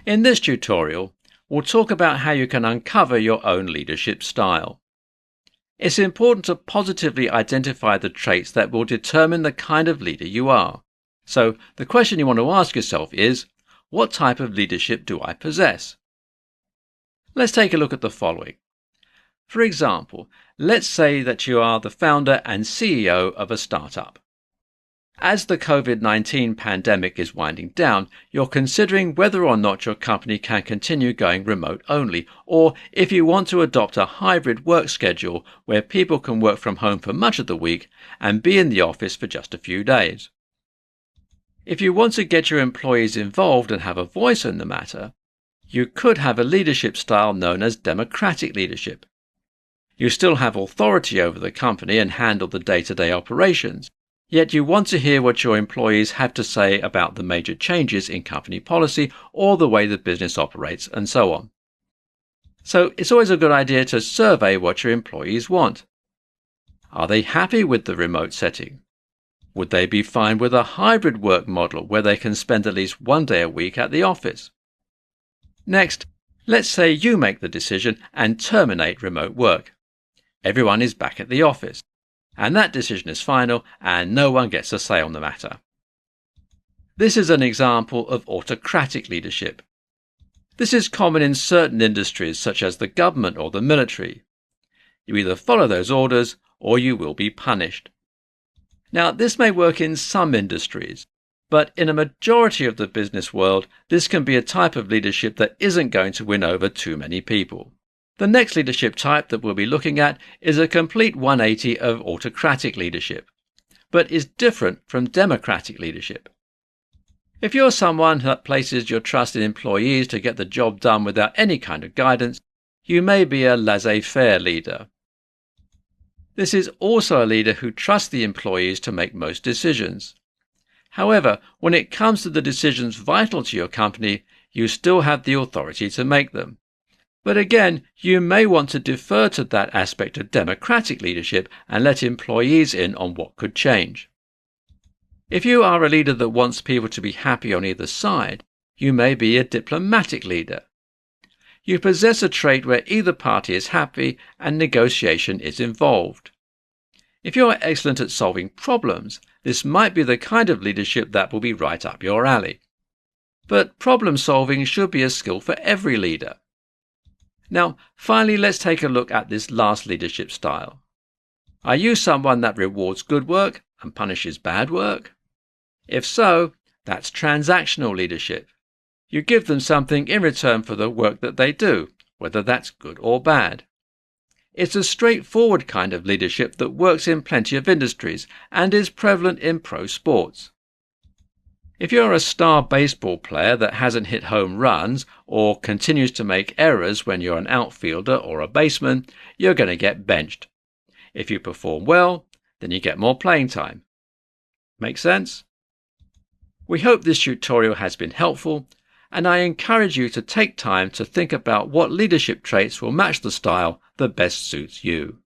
In this tutorial, we'll talk about how you can uncover your own leadership style. It's important to positively identify the traits that will determine the kind of leader you are. So the question you want to ask yourself is, what type of leadership do I possess? Let's take a look at the following. For example, let's say that you are the founder and CEO of a startup. As the COVID-19 pandemic is winding down, you're considering whether or not your company can continue going remote only, or if you want to adopt a hybrid work schedule where people can work from home for much of the week and be in the office for just a few days. If you want to get your employees involved and have a voice in the matter, you could have a leadership style known as democratic leadership. You still have authority over the company and handle the day-to-day operations, yet you want to hear what your employees have to say about the major changes in company policy or the way the business operates and so on. So it's always a good idea to survey what your employees want. Are they happy with the remote setting? Would they be fine with a hybrid work model where they can spend at least one day a week at the office? Next, let's say you make the decision and terminate remote work. Everyone is back at the office, and that decision is final and no one gets a say on the matter. This is an example of autocratic leadership. This is common in certain industries such as the government or the military. You either follow those orders or you will be punished. Now, this may work in some industries, but in a majority of the business world, this can be a type of leadership that isn't going to win over too many people. The next leadership type that we'll be looking at is a complete 180 of autocratic leadership, but is different from democratic leadership. If you're someone that places your trust in employees to get the job done without any kind of guidance, you may be a laissez-faire leader. This is also a leader who trusts the employees to make most decisions. However, when it comes to the decisions vital to your company, you still have the authority to make them. But again, you may want to defer to that aspect of democratic leadership and let employees in on what could change. If you are a leader that wants people to be happy on either side, you may be a diplomatic leader. You possess a trait where either party is happy and negotiation is involved. If you are excellent at solving problems, this might be the kind of leadership that will be right up your alley. But problem solving should be a skill for every leader. Now, finally, let's take a look at this last leadership style. Are you someone that rewards good work and punishes bad work? If so, that's transactional leadership. You give them something in return for the work that they do, whether that's good or bad. It's a straightforward kind of leadership that works in plenty of industries and is prevalent in pro sports. If you're a star baseball player that hasn't hit home runs or continues to make errors when you're an outfielder or a baseman, you're going to get benched. If you perform well, then you get more playing time. Make sense? We hope this tutorial has been helpful, and I encourage you to take time to think about what leadership traits will match the style that best suits you.